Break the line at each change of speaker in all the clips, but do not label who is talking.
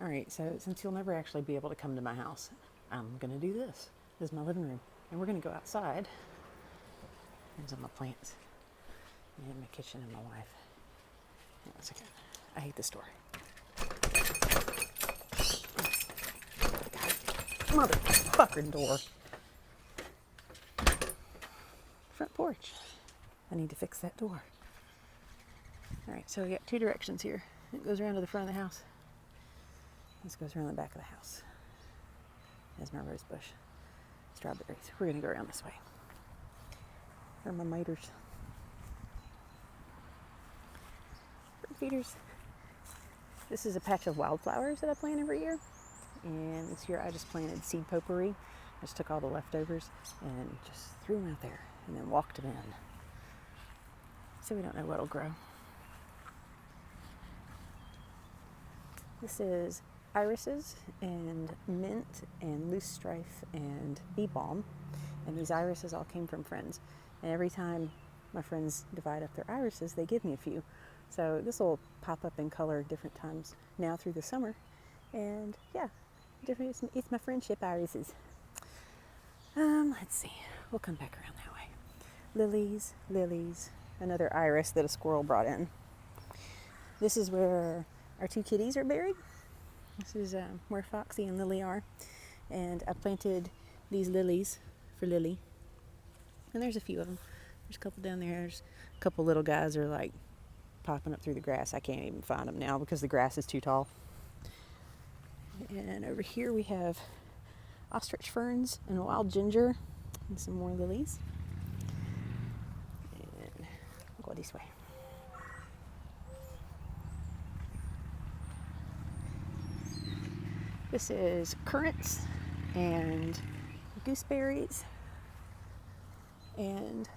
All right, so since you'll never actually be able to come to my house, I'm gonna do this. This is my living room, and we're gonna go outside. Here's all my plants, and my kitchen, and my wife. Hang on a second. I hate this door. Motherfucking door. Front porch. I need to fix that door. All right, so we got two directions here. It goes around to the front of the house. This goes around the back of the house. There's my rose bush. Strawberries. We're gonna go around this way. Here are my miters. Bird feeders. This is a patch of wildflowers that I plant every year. And this year I just planted seed potpourri. I just took all the leftovers and just threw them out there and then walked them in. So we don't know what'll grow. This is irises and mint and loose strife and bee balm. And these irises all came from friends. And every time my friends divide up their irises, they give me a few. So this will pop up in color different times now through the summer. And yeah, it's my friendship irises. Let's see. We'll come back around that way. Lilies. Another iris that a squirrel brought in. This is where our two kitties are buried. This is where Foxy and Lily are. And I planted these lilies for Lily. And there's a few of them. There's a couple down there. There's a couple little guys are like popping up through the grass. I can't even find them now because the grass is too tall. And over here we have ostrich ferns and a wild ginger and some more lilies. And I'll go this way. This is currants and gooseberries and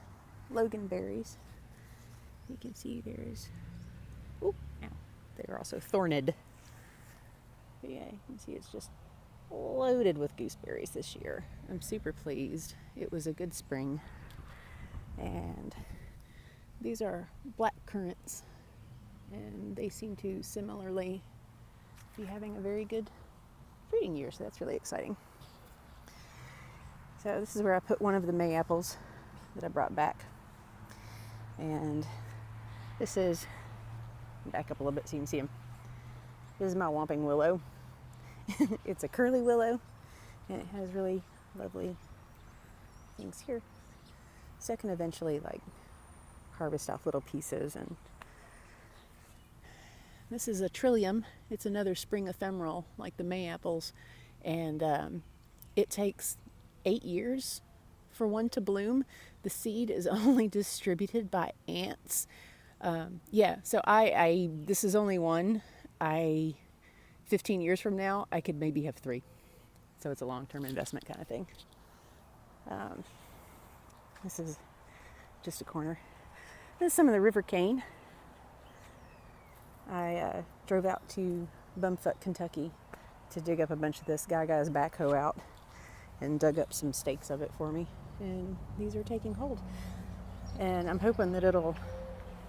loganberries. You can see there's, they're also thorned. But yeah, you can see it's just loaded with gooseberries this year. I'm super pleased. It was a good spring. And these are black currants, and they seem to similarly be having a very good fruiting year, so that's really exciting. So this is where I put one of the May apples that I brought back. And this is, back up a little bit so you can see them. This is my whomping willow. It's a curly willow, and it has really lovely things here. So I can eventually like harvest off little pieces. And this is a Trillium. It's another spring ephemeral like the May apples, and it takes 8 years for one to bloom. The seed is only distributed by ants. So I this is only one. 15 years from now, I could maybe have 3. So it's a long-term investment kind of thing. This is just a corner. This is some of the river cane. I drove out to Bumfuck, Kentucky to dig up a bunch of this. Guy got his backhoe out and dug up some stakes of it for me. And these are taking hold. And I'm hoping that it'll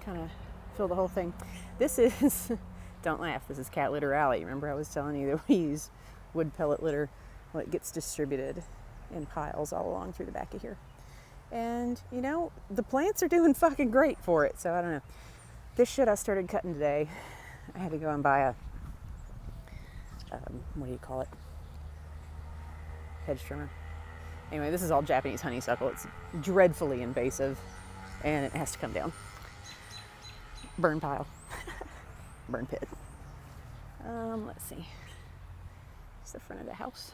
kind of fill the whole thing. This is, don't laugh, this is cat litter alley. Remember I was telling you that we use wood pellet litter. Well, it gets distributed in piles all along through the back of here. And, you know, the plants are doing fucking great for it. So I don't know. This shit I started cutting today. I had to go and buy a, what do you call it? Hedge trimmer. Anyway, this is all Japanese honeysuckle. It's dreadfully invasive, and it has to come down. Burn pile. Burn pit. Let's see. It's the front of the house.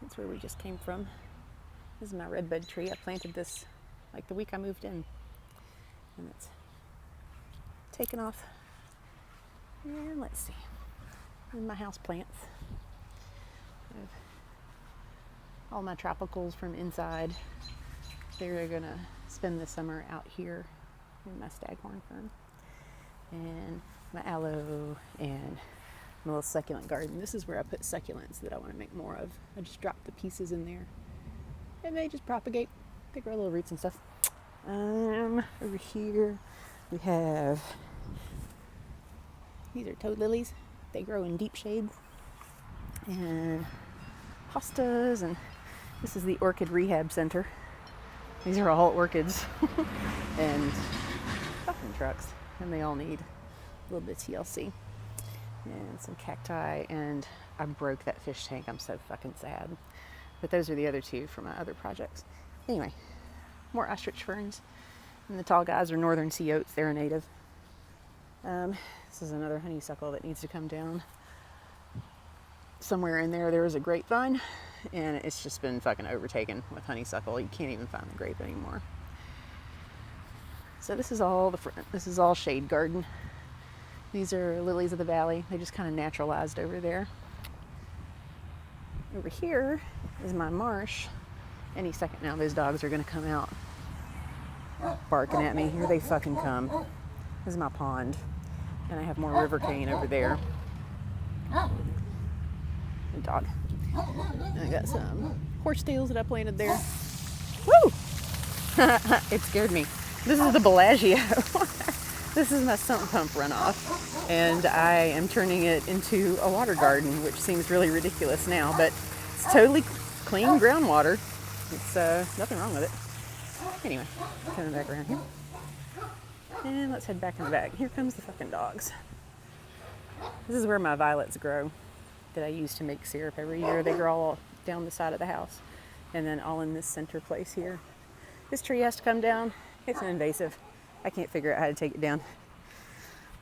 That's where we just came from. This is my redbud tree. I planted this like the week I moved in. And it's taken off. And let's see. Here's my house plants. All my tropicals from inside. They're gonna spend the summer out here in my staghorn fern. And my aloe and my little succulent garden. This is where I put succulents that I want to make more of. I just drop the pieces in there and they just propagate. They grow little roots and stuff. Over here we have, these are toad lilies. they grow in deep shade. And hostas, and this is the Orchid Rehab Center. These are all orchids and fucking trucks, and they all need a little bit of TLC. And some cacti, and I broke that fish tank. I'm so fucking sad. But those are the other two for my other projects. Anyway, more ostrich ferns. And the tall guys are northern sea oats. They're a native. This is another honeysuckle that needs to come down. Somewhere in there is a grapevine, and it's just been fucking overtaken with honeysuckle. You can't even find the grape anymore. So this is all this is all shade garden. These are lilies of the valley. They just kind of naturalized over there. Over here is my marsh. Any second now, those dogs are going to come out barking at me. Here they fucking come. This is my pond. And I have more river cane over there. A dog. And I got some horsetails that I planted there. Woo! It scared me. This is the Bellagio. This is my sump pump runoff. And I am turning it into a water garden, which seems really ridiculous now, but it's totally clean groundwater. It's nothing wrong with it. Anyway, coming back around here. And let's head back in the back. Here comes the fucking dogs. This is where my violets grow that I use to make syrup every year. They grow all down the side of the house. And then all in this center place here. This tree has to come down. It's an invasive. I can't figure out how to take it down.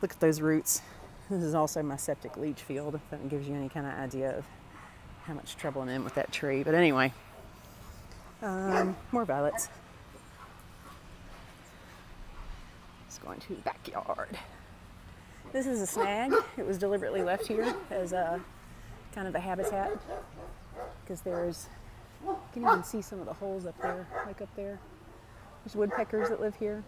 Look at those roots. This is also my septic leach field, if that gives you any kind of idea of how much trouble I'm in with that tree. But anyway, more violets. Let's go into the backyard. This is a snag. It was deliberately left here as a kind of a habitat, because there's, you can even see some of the holes up there, like up there. There's woodpeckers that live here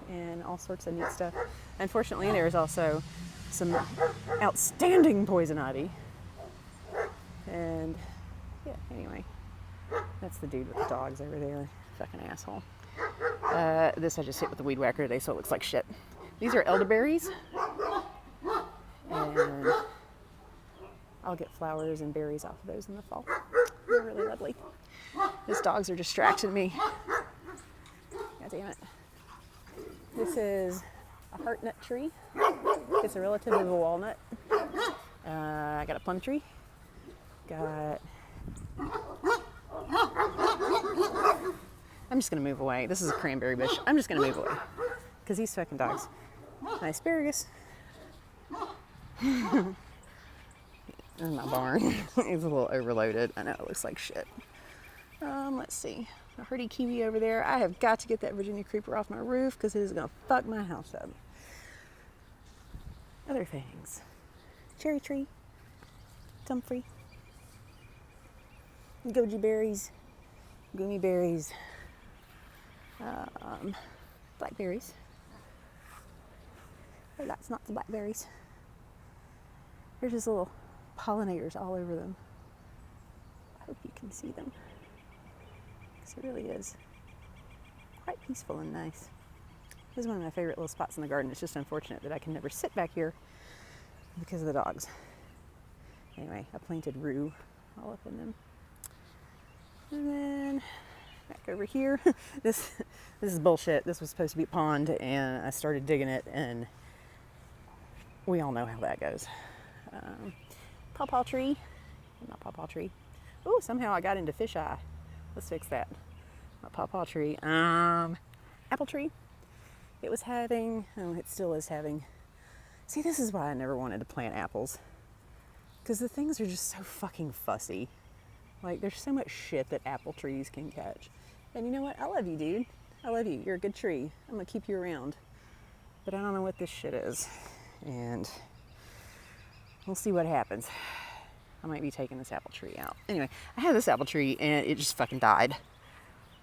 and all sorts of neat stuff. Unfortunately, there's also some outstanding poison ivy. And yeah, anyway, that's the dude with the dogs over there. Fucking asshole. This I just hit with the weed whacker today, so it looks like shit. These are elderberries. And I'll get flowers and berries off of those in the fall. They're really lovely. These dogs are distracting me. God damn it. This is a heart nut tree. It's a relative of a walnut. I got a plum tree. Got... I'm just going to move away. This is a cranberry bush. I'm just going to move away. Because these fucking dogs. My asparagus. In my barn. It's a little overloaded. I know it looks like shit. Let's see. A hardy kiwi over there. I have got to get that Virginia creeper off my roof because it is going to fuck my house up. Other things. Cherry tree. Comfrey. Goji berries. Goomy berries. Blackberries. Lots of blackberries. There's just little pollinators all over them. I hope you can see them. Because it really is quite peaceful and nice. This is one of my favorite little spots in the garden. It's just unfortunate that I can never sit back here because of the dogs. Anyway, I planted rue all up in them. And then back over here, this is bullshit. This was supposed to be a pond, and I started digging it, and we all know how that goes. Pawpaw tree, not pawpaw tree. Oh, somehow I got into fisheye. Let's fix that. Not pawpaw tree. Apple tree. It was having, it still is having. See, this is why I never wanted to plant apples, because the things are just so fucking fussy. Like, there's so much shit that apple trees can catch. And you know what? I love you, dude. I love you. You're a good tree. I'm gonna keep you around. But I don't know what this shit is. And we'll see what happens. I might be taking this apple tree out. Anyway, I had this apple tree and it just fucking died.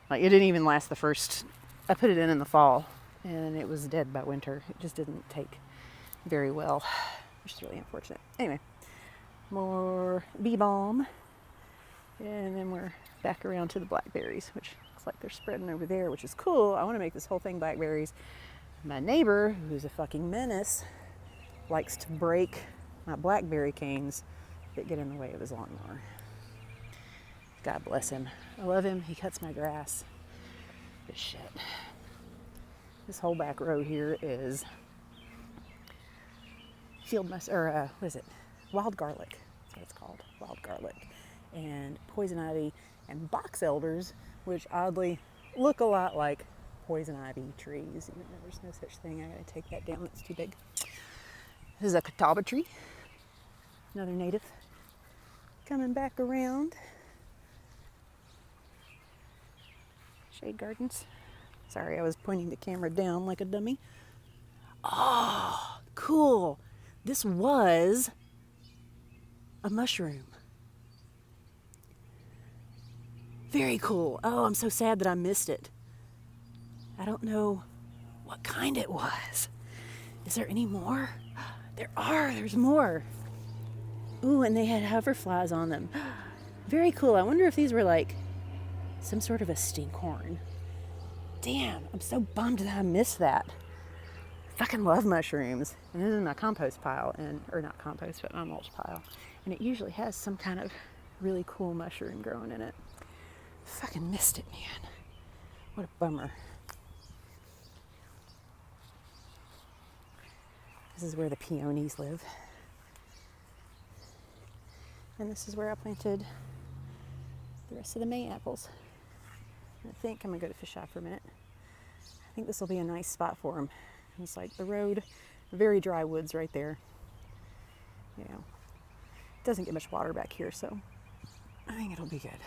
Like, it didn't even last the first, I put it in the fall and it was dead by winter. It just didn't take very well, which is really unfortunate. Anyway, more bee balm. And then we're back around to the blackberries, which looks like they're spreading over there, which is cool. I want to make this whole thing blackberries. My neighbor, who's a fucking menace, likes to break my blackberry canes that get in the way of his lawnmower. God bless him. I love him. He cuts my grass. But shit. This whole back row here is wild garlic. That's what it's called, wild garlic. And poison ivy and box elders, which oddly look a lot like poison ivy trees. Even though there's no such thing. I gotta take that down, it's too big. This is a Catawba tree, another native. Coming back around. Shade gardens. Sorry, I was pointing the camera down like a dummy. Oh, cool. This was a mushroom. Very cool. Oh, I'm so sad that I missed it. I don't know what kind it was. Is there any more? There's more. Ooh, and they had hoverflies on them. Very cool. I wonder if these were like some sort of a stinkhorn. Damn, I'm so bummed that I missed that. Fucking love mushrooms. And this is my compost pile, or not compost, but my mulch pile. And it usually has some kind of really cool mushroom growing in it. Fucking missed it, man. What a bummer. This is where the peonies live. And this is where I planted the rest of the May apples. I think I'm gonna go to fish eye for a minute. I think this will be a nice spot for them. It's like the road, very dry woods right there. You know, it doesn't get much water back here, so I think it'll be good.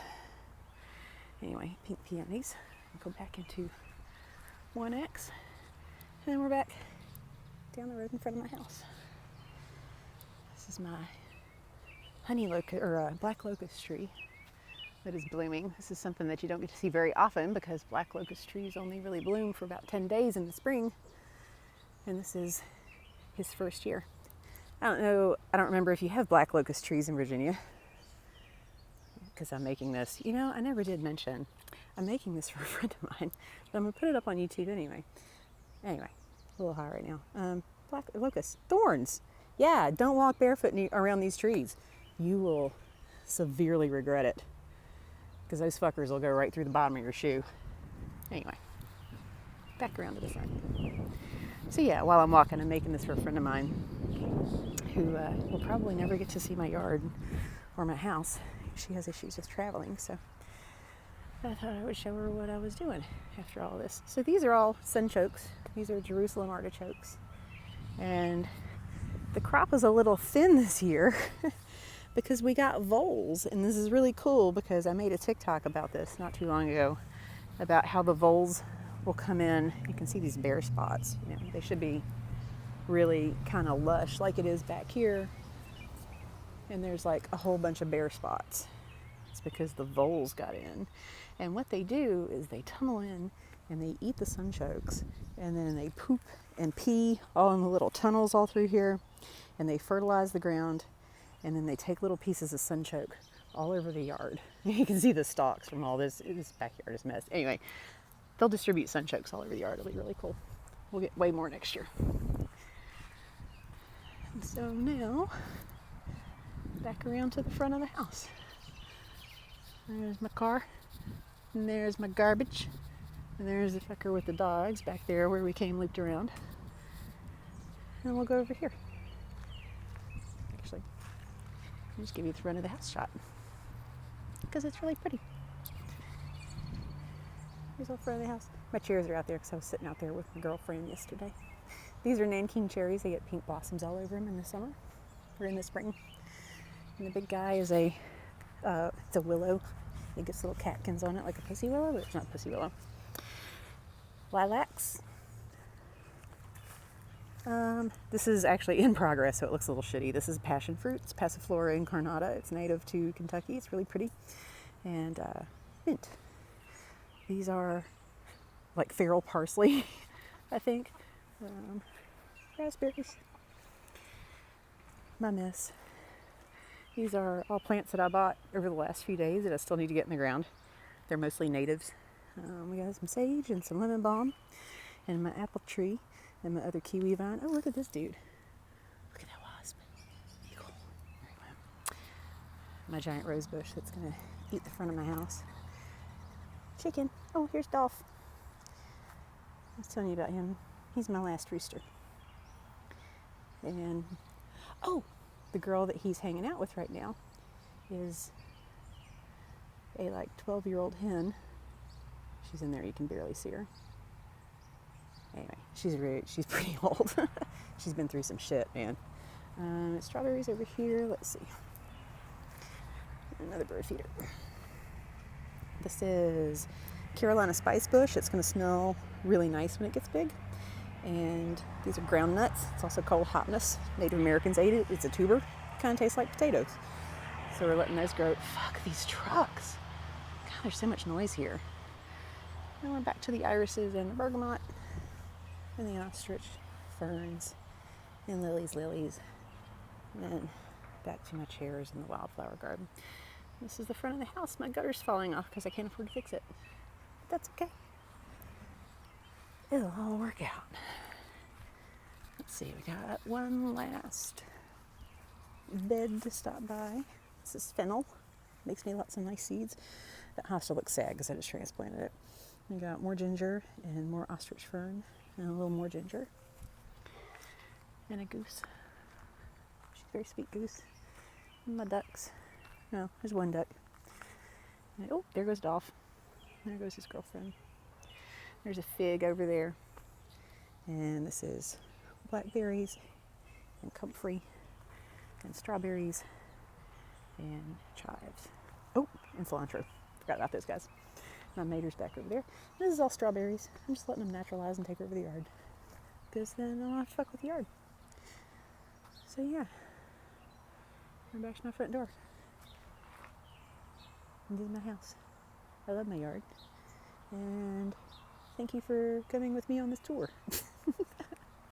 Anyway, pink peonies. I'll go back into 1X, and then we're back down the road in front of my house. This is my black locust tree that is blooming. This is something that you don't get to see very often because black locust trees only really bloom for about 10 days in the spring. And this is his first year. I don't remember if you have black locust trees in Virginia, because I'm making this. You know, I never did mention I'm making this for a friend of mine, but I'm gonna put it up on YouTube anyway. Anyway, a little high right now. Black locust thorns. Yeah, don't walk barefoot around these trees. You will severely regret it, because those fuckers will go right through the bottom of your shoe. Anyway, back around to the front. So yeah, while I'm walking, I'm making this for a friend of mine who will probably never get to see my yard or my house. She has issues with traveling, so I thought I would show her what I was doing after all this. So these are all Sunchokes. These are Jerusalem artichokes. And the crop is a little thin this year because we got voles. And this is really cool because I made a TikTok about this not too long ago, about how the voles will come in. You can see these bare spots. You know, they should be really kind of lush like it is back here. And there's like a whole bunch of bare spots. It's because the voles got in. And what they do is they tunnel in and they eat the sunchokes, and then they poop and pee all in the little tunnels all through here, and they fertilize the ground, and then they take little pieces of sunchoke all over the yard. You can see the stalks from all this. This backyard is a mess. Anyway, they'll distribute sunchokes all over the yard. It'll be really cool. We'll get way more next year. And so now, back around to the front of the house. There's my car, and there's my garbage, and there's the fucker with the dogs back there where we came looped around. And we'll go over here. Actually, I'll just give you the front of the house shot because it's really pretty. Here's the front of the house. My chairs are out there because I was sitting out there with my girlfriend yesterday. These are Nanking Cherries. They get pink blossoms all over them in the summer or in the spring. And the big guy is it's a willow. It gets little catkins on it like a pussy willow, but it's not pussy willow. Lilacs. This is actually in progress, so it looks a little shitty. This is passion fruit. It's Passiflora incarnata. It's native to Kentucky. It's really pretty. And mint. These are like feral parsley, I think. Raspberries. My mess. These are all plants that I bought over the last few days that I still need to get in the ground. They're mostly natives. We got some sage and some lemon balm, and my apple tree, and my other kiwi vine. Oh, look at this dude. Look at that wasp. You my giant rose bush that's gonna eat the front of my house. Chicken. Oh, here's Dolph. I was telling you about him. He's my last rooster. And, oh, the girl that he's hanging out with right now is a 12-year-old hen. She's in there, you can barely see her. Anyway, she's pretty old. She's been through some shit, man. Strawberries over here, let's see. Another bird feeder. This is Carolina spice bush. It's going to smell really nice when it gets big. And these are ground nuts. It's also called hotness. Native Americans ate it. It's a tuber. Kind of tastes like potatoes. So we're letting those grow. Fuck these trucks. God, there's so much noise here. Then we're back to the irises and the bergamot and the ostrich ferns and lilies. And then back to my chairs in the wildflower garden. This is the front of the house. My gutter's falling off because I can't afford to fix it. But that's okay. It'll all work out. Let's see, we got one last bed to stop by. This is fennel. Makes me lots of nice seeds. That house still looks sad because I just transplanted it. We got more ginger and more ostrich fern and a little more ginger. And a goose. She's a very sweet goose. And my ducks. No, there's one duck. And, oh, there goes Dolph. There goes his girlfriend. There's a fig over there. And this is blackberries and comfrey and strawberries and chives. Oh, and cilantro. Forgot about those guys. My mater's back over there. This is all strawberries. I'm just letting them naturalize and take over the yard. Because then I don't have to fuck with the yard. So yeah. I'm back to my front door. And this is my house. I love my yard. And thank you for coming with me on this tour.